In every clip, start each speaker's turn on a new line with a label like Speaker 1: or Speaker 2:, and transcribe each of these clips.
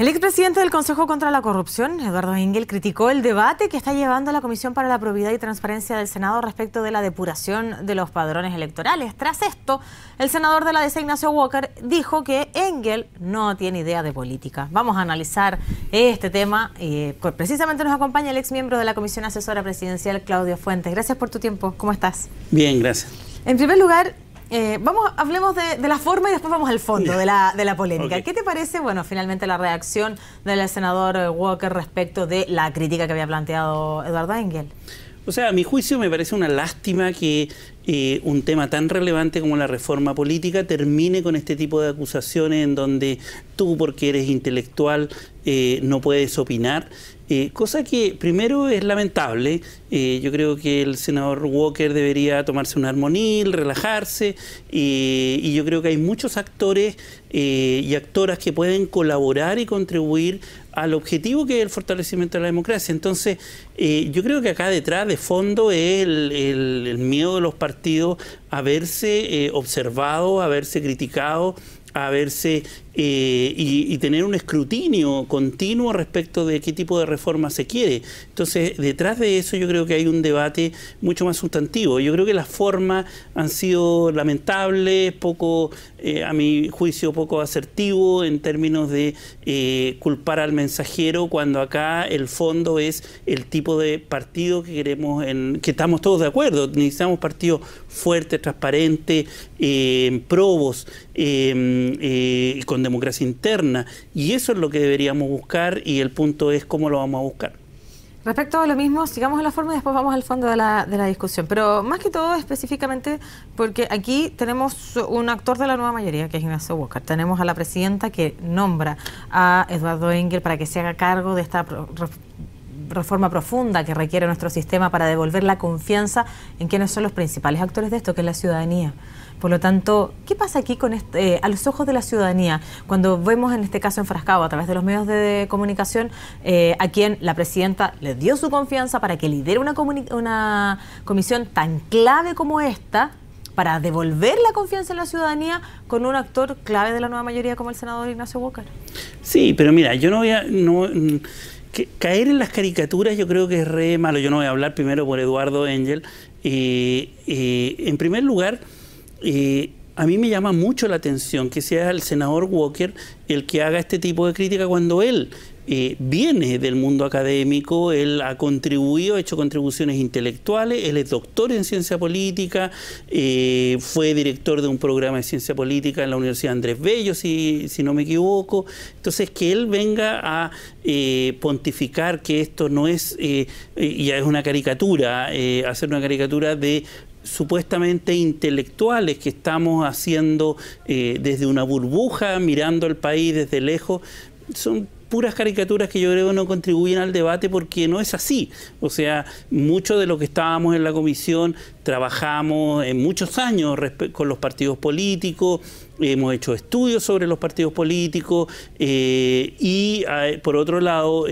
Speaker 1: El expresidente del Consejo contra la Corrupción, Eduardo Engel, criticó el debate que está llevando la Comisión para la Probidad y Transparencia del Senado respecto de la depuración de los padrones electorales. Tras esto, el senador de la DC, Ignacio Walker, dijo que Engel no tiene idea de política. Vamos a analizar este tema y precisamente nos acompaña el exmiembro de la Comisión Asesora Presidencial, Claudio Fuentes. Gracias por tu tiempo. ¿Cómo estás?
Speaker 2: Bien, gracias.
Speaker 1: En primer lugar, hablemos de la forma y después vamos al fondo de la polémica. Okay. ¿Qué te parece, finalmente la reacción del senador Walker respecto de la crítica que había planteado Eduardo Engel?
Speaker 2: O sea, a mi juicio me parece una lástima que un tema tan relevante como la reforma política termine con este tipo de acusaciones en donde tú, porque eres intelectual, no puedes opinar. Cosa que primero es lamentable. Yo creo que el senador Walker debería tomarse un armonil, relajarse, y yo creo que hay muchos actores y actoras que pueden colaborar y contribuir al objetivo que es el fortalecimiento de la democracia. Entonces, yo creo que acá detrás, de fondo, es el miedo de los partidos a verse observados, a verse criticados, a verse y tener un escrutinio continuo respecto de qué tipo de reforma se quiere. Entonces, detrás de eso yo creo que hay un debate mucho más sustantivo. Yo creo que las formas han sido lamentables, poco, a mi juicio, poco asertivo en términos de culpar al mensajero, cuando acá el fondo es el tipo de partido que queremos, que estamos todos de acuerdo. Necesitamos partidos fuertes, transparentes, probos, con democracia interna, y eso es lo que deberíamos buscar, y el punto es cómo lo vamos a buscar.
Speaker 1: Respecto a lo mismo, sigamos en la forma y después vamos al fondo de la discusión, pero más que todo específicamente porque aquí tenemos un actor de la nueva mayoría, que es Ignacio Walker. Tenemos a la presidenta que nombra a Eduardo Engel para que se haga cargo de esta reforma profunda que requiere nuestro sistema para devolver la confianza en quienes son los principales actores de esto, que es la ciudadanía. Por lo tanto, ¿qué pasa aquí con a los ojos de la ciudadanía? Cuando vemos en este caso enfrascado a través de los medios de comunicación a quien la presidenta le dio su confianza para que lidere una comisión tan clave como esta, para devolver la confianza en la ciudadanía con un actor clave de la nueva mayoría como el senador Ignacio Walker?
Speaker 2: Sí, pero mira, yo no voy a... caer en las caricaturas yo creo que es re malo. Yo no voy a hablar primero por Eduardo Engel. En primer lugar, a mí me llama mucho la atención que sea el senador Walker el que haga este tipo de crítica cuando él viene del mundo académico, él ha contribuido, ha hecho contribuciones intelectuales, él es doctor en ciencia política, fue director de un programa de ciencia política en la Universidad Andrés Bello, si no me equivoco. Entonces, que él venga a pontificar que esto no es, ya es una caricatura, hacer una caricatura de supuestamente intelectuales que estamos haciendo desde una burbuja, mirando el país desde lejos, son puras caricaturas que yo creo que no contribuyen al debate, porque no es así. O sea, mucho de lo que estábamos en la comisión, trabajamos en muchos años con los partidos políticos, hemos hecho estudios sobre los partidos políticos y por otro lado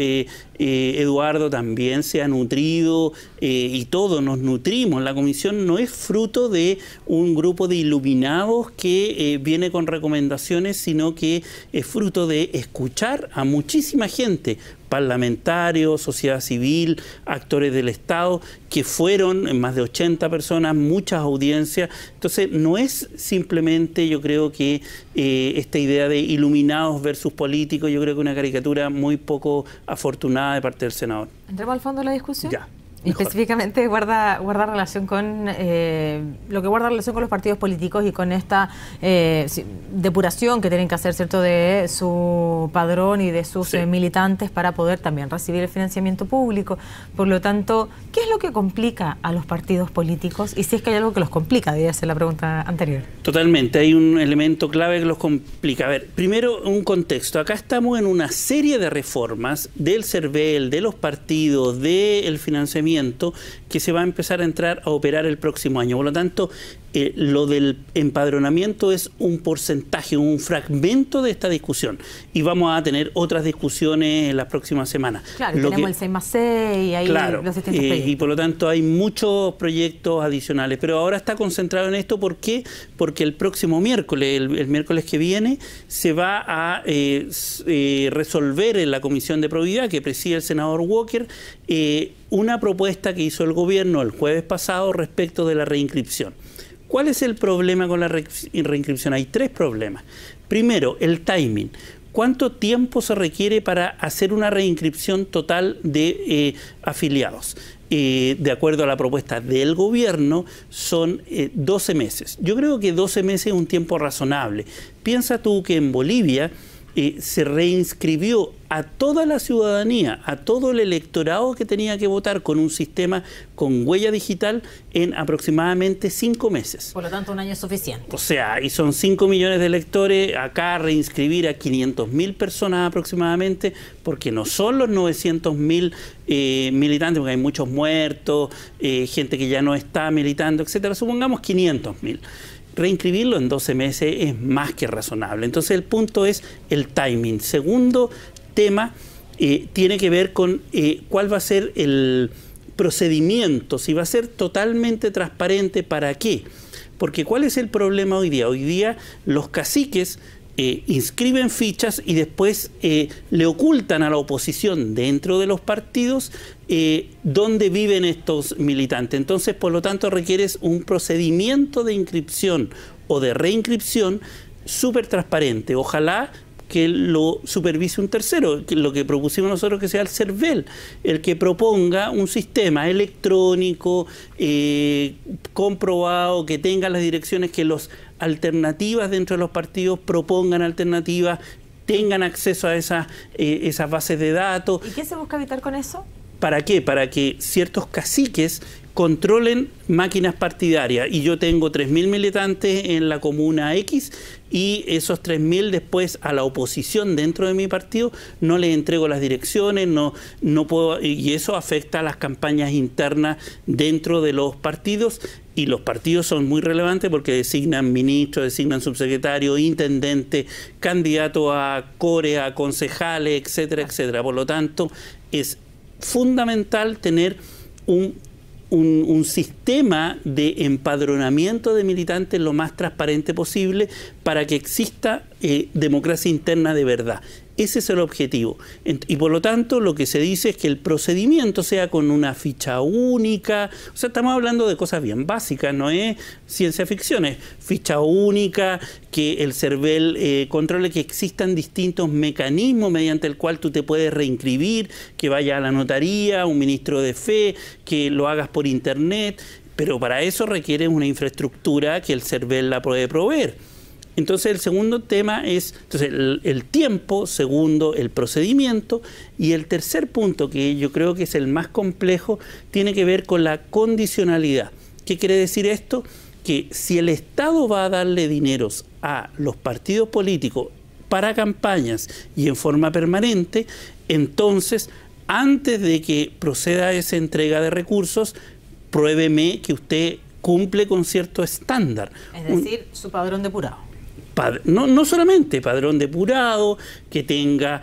Speaker 2: Eduardo también se ha nutrido y todos nos nutrimos. La comisión no es fruto de un grupo de iluminados que viene con recomendaciones, sino que es fruto de escuchar a muchísima gente, parlamentarios, sociedad civil, actores del Estado, que fueron más de 80 personas, muchas audiencias. Entonces, no es simplemente, yo creo que esta idea de iluminados versus políticos, yo creo que una caricatura muy poco afortunada de parte del senador.
Speaker 1: ¿Entremos al fondo de la discusión?
Speaker 2: Ya.
Speaker 1: Y específicamente guarda relación con lo que guarda relación con los partidos políticos y con esta depuración que tienen que hacer, ¿cierto?, de su padrón y de sus militantes para poder también recibir el financiamiento público. Por lo tanto, ¿qué es lo que complica a los partidos políticos? Y si es que hay algo que los complica, debería ser la pregunta anterior.
Speaker 2: Totalmente, hay un elemento clave que los complica. A ver, primero un contexto. Acá estamos en una serie de reformas del CERVEL, de los partidos, del financiamiento, que se va a empezar a entrar a operar el próximo año. Por lo tanto, lo del empadronamiento es un porcentaje, un fragmento de esta discusión. Y vamos a tener otras discusiones en las próximas semanas.
Speaker 1: Claro, tenemos el 6+6 y ahí
Speaker 2: claro,
Speaker 1: los distintos proyectos.
Speaker 2: Y por lo tanto hay muchos proyectos adicionales. Pero ahora está concentrado en esto. ¿Por qué? Porque el próximo miércoles, el miércoles que viene, se va a resolver en la Comisión de Probidad, que preside el senador Walker, una propuesta que hizo el gobierno el jueves pasado respecto de la reinscripción. ¿Cuál es el problema con la reinscripción? Hay tres problemas. Primero, el timing. ¿Cuánto tiempo se requiere para hacer una reinscripción total de afiliados? De acuerdo a la propuesta del gobierno, son 12 meses. Yo creo que 12 meses es un tiempo razonable. Piensa tú que en Bolivia se reinscribió a toda la ciudadanía, a todo el electorado que tenía que votar con un sistema con huella digital en aproximadamente 5 meses.
Speaker 1: Por lo tanto, un año es suficiente.
Speaker 2: O sea, y son 5 millones de electores, acá reinscribir a 500.000 personas aproximadamente, porque no son los 900.000 militantes, porque hay muchos muertos, gente que ya no está militando, etcétera. Supongamos 500.000. Reinscribirlo en 12 meses es más que razonable. Entonces el punto es el timing. Segundo tema tiene que ver con cuál va a ser el procedimiento, si va a ser totalmente transparente. ¿Para qué? Porque ¿cuál es el problema hoy día? Hoy día los caciques inscriben fichas y después le ocultan a la oposición dentro de los partidos dónde viven estos militantes. Entonces, por lo tanto, requieres un procedimiento de inscripción o de reinscripción súper transparente. Ojalá que lo supervise un tercero, que lo que propusimos nosotros que sea el CERVEL, el que proponga un sistema electrónico comprobado, que tenga las direcciones, que los alternativas dentro de los partidos propongan alternativas, tengan acceso a esas bases de datos.
Speaker 1: ¿Y qué se busca evitar con eso?
Speaker 2: ¿Para qué? Para que ciertos caciques controlen máquinas partidarias. Y yo tengo 3.000 militantes en la comuna X y esos 3.000 después a la oposición dentro de mi partido no les entrego las direcciones, no puedo, y eso afecta a las campañas internas dentro de los partidos. Y los partidos son muy relevantes porque designan ministros, designan subsecretarios, intendentes, candidatos a core, a concejales, etcétera, etcétera. Por lo tanto, es fundamental tener un sistema de empadronamiento de militantes lo más transparente posible para que exista democracia interna de verdad. Ese es el objetivo. Y por lo tanto, lo que se dice es que el procedimiento sea con una ficha única. O sea, estamos hablando de cosas bien básicas, no es ciencia ficción, es ficha única, que el CERVEL controle que existan distintos mecanismos mediante el cual tú te puedes reinscribir, que vaya a la notaría, un ministro de fe, que lo hagas por internet, pero para eso requiere una infraestructura que el CERVEL la puede proveer. Entonces el segundo tema es el tiempo, segundo el procedimiento, y el tercer punto, que yo creo que es el más complejo, tiene que ver con la condicionalidad. ¿Qué quiere decir esto? Que si el Estado va a darle dineros a los partidos políticos para campañas y en forma permanente, entonces antes de que proceda esa entrega de recursos, pruébeme que usted cumple con cierto estándar.
Speaker 1: Es decir, su padrón depurado.
Speaker 2: No solamente padrón depurado, que tenga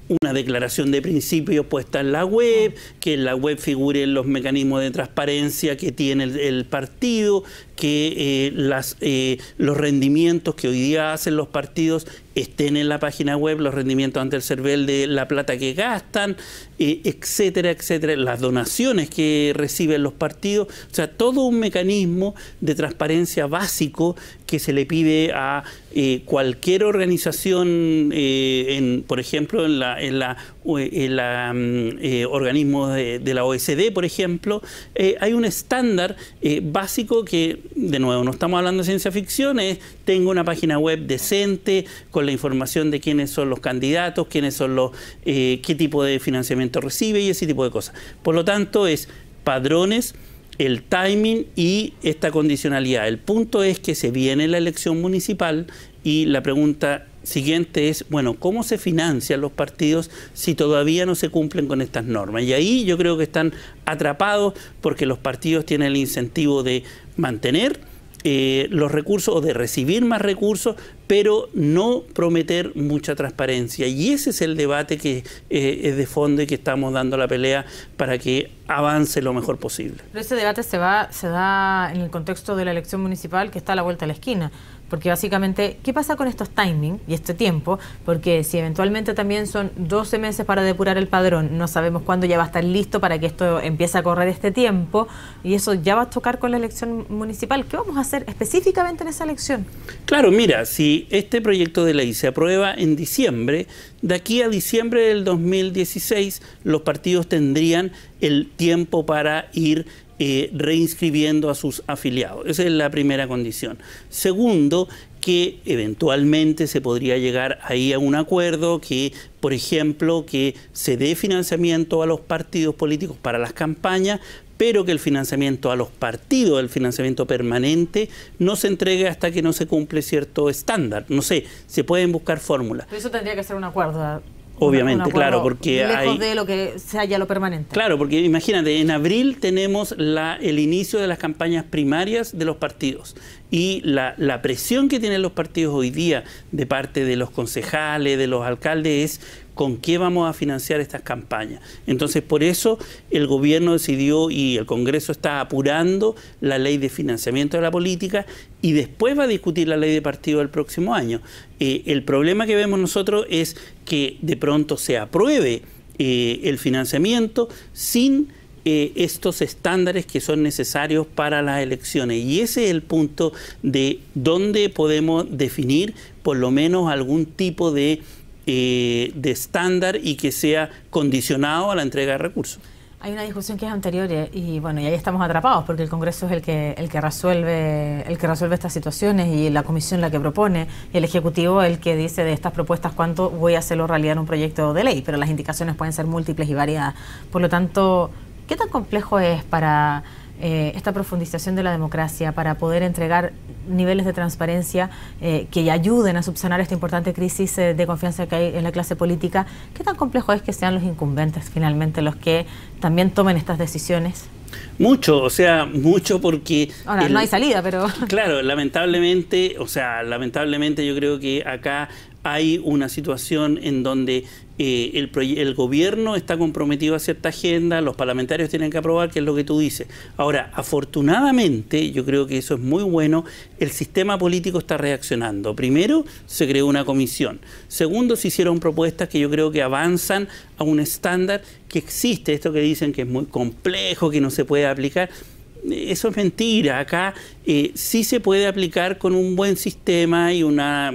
Speaker 2: una declaración de principios puesta en la web, que en la web figuren los mecanismos de transparencia que tiene el partido, que los rendimientos que hoy día hacen los partidos estén en la página web, los rendimientos ante el CERVEL de la plata que gastan, etcétera, etcétera, las donaciones que reciben los partidos. O sea, todo un mecanismo de transparencia básico que se le pide a cualquier organización, por ejemplo, en organismos de la OECD, por ejemplo, hay un estándar básico que, de nuevo, no estamos hablando de ciencia ficción, tengo una página web decente con la información de quiénes son los candidatos, quiénes son qué tipo de financiamiento recibe y ese tipo de cosas. Por lo tanto, es padrones, el timing y esta condicionalidad. El punto es que se viene la elección municipal y la pregunta siguiente es, bueno, ¿cómo se financian los partidos si todavía no se cumplen con estas normas? Y ahí yo creo que están atrapados porque los partidos tienen el incentivo de mantener los recursos o de recibir más recursos, pero no prometer mucha transparencia. Y ese es el debate que es de fondo y que estamos dando la pelea para que avance lo mejor posible.
Speaker 1: Pero ese debate se da en el contexto de la elección municipal que está a la vuelta de la esquina. Porque básicamente, ¿qué pasa con estos timings y este tiempo? Porque si eventualmente también son 12 meses para depurar el padrón, no sabemos cuándo ya va a estar listo para que esto empiece a correr este tiempo, y eso ya va a tocar con la elección municipal. ¿Qué vamos a hacer específicamente en esa elección?
Speaker 2: Claro, mira, si este proyecto de ley se aprueba en diciembre, de aquí a diciembre del 2016, los partidos tendrían el tiempo para ir reinscribiendo a sus afiliados. Esa es la primera condición. Segundo, que eventualmente se podría llegar ahí a un acuerdo que, por ejemplo, que se dé financiamiento a los partidos políticos para las campañas, pero que el financiamiento a los partidos, el financiamiento permanente, no se entregue hasta que no se cumple cierto estándar. No sé, se pueden buscar fórmulas.
Speaker 1: Pero eso tendría que ser un acuerdo.
Speaker 2: Obviamente, claro, porque
Speaker 1: lejos de lo que sea ya lo permanente.
Speaker 2: Claro, porque imagínate, en abril tenemos el inicio de las campañas primarias de los partidos y la presión que tienen los partidos hoy día de parte de los concejales, de los alcaldes, es con qué vamos a financiar estas campañas. Entonces, por eso el gobierno decidió y el Congreso está apurando la ley de financiamiento de la política y después va a discutir la ley de partidos el próximo año. El problema que vemos nosotros es que de pronto se apruebe el financiamiento sin estos estándares que son necesarios para las elecciones. Y ese es el punto de donde podemos definir por lo menos algún tipo de estándar y que sea condicionado a la entrega de recursos.
Speaker 1: Hay una discusión que es anterior y bueno, y ahí estamos atrapados porque el Congreso es el que resuelve estas situaciones y la Comisión la que propone, y el Ejecutivo el que dice de estas propuestas cuánto voy a hacerlo realidad en un proyecto de ley, pero las indicaciones pueden ser múltiples y variadas. Por lo tanto, ¿qué tan complejo es para esta profundización de la democracia, para poder entregar niveles de transparencia que ayuden a subsanar esta importante crisis de confianza que hay en la clase política? ¿Qué tan complejo es que sean los incumbentes finalmente los que también tomen estas decisiones?
Speaker 2: Mucho, o sea, mucho porque...
Speaker 1: Ahora, no hay salida, pero...
Speaker 2: Claro, lamentablemente yo creo que acá hay una situación en donde el gobierno está comprometido a cierta agenda, los parlamentarios tienen que aprobar, que es lo que tú dices. Ahora, afortunadamente, yo creo que eso es muy bueno, el sistema político está reaccionando. Primero, se creó una comisión. Segundo, se hicieron propuestas que yo creo que avanzan a un estándar que existe. Esto que dicen que es muy complejo, que no se puede aplicar. Eso es mentira. Acá sí se puede aplicar con un buen sistema y una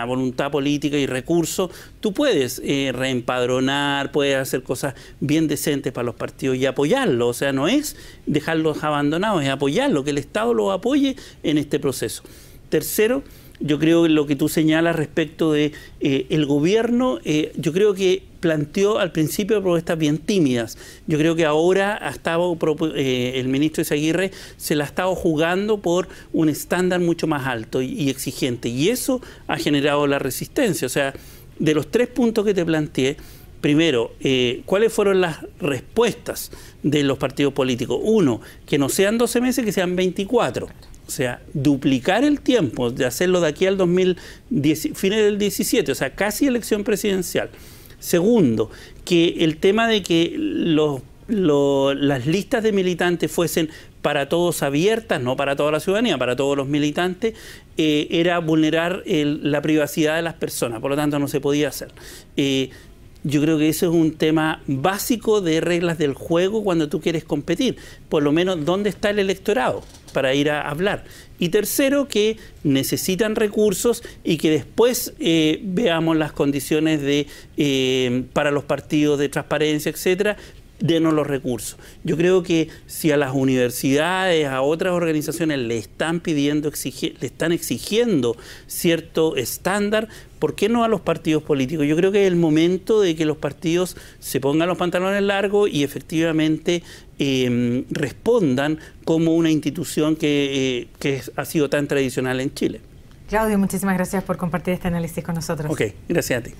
Speaker 2: voluntad política y recursos. Tú puedes reempadronar, puedes hacer cosas bien decentes para los partidos y apoyarlo. O sea, no es dejarlos abandonados, es apoyarlo, que el Estado los apoye en este proceso. Tercero, yo creo que lo que tú señalas respecto de el gobierno, yo creo que planteó al principio propuestas bien tímidas. Yo creo que ahora el ministro Izaguirre se la ha estado jugando por un estándar mucho más alto y exigente. Y eso ha generado la resistencia. O sea, de los 3 puntos que te planteé, primero, ¿cuáles fueron las respuestas de los partidos políticos? Uno, que no sean 12 meses, que sean 24. O sea, duplicar el tiempo, de hacerlo de aquí al fines del 17, o sea, casi elección presidencial. Segundo, que el tema de que las listas de militantes fuesen para todos abiertas, no para toda la ciudadanía, para todos los militantes, era vulnerar la privacidad de las personas, por lo tanto no se podía hacer. Yo creo que eso es un tema básico de reglas del juego cuando tú quieres competir. Por lo menos, ¿dónde está el electorado para ir a hablar? Y tercero, que necesitan recursos y que después veamos las condiciones para los partidos de transparencia, etcétera, denos los recursos. Yo creo que si a las universidades, a otras organizaciones le están pidiendo, le están exigiendo cierto estándar, ¿por qué no a los partidos políticos? Yo creo que es el momento de que los partidos se pongan los pantalones largos y efectivamente respondan como una institución que ha sido tan tradicional en Chile.
Speaker 1: Claudio, muchísimas gracias por compartir este análisis con nosotros.
Speaker 2: Ok, gracias a ti.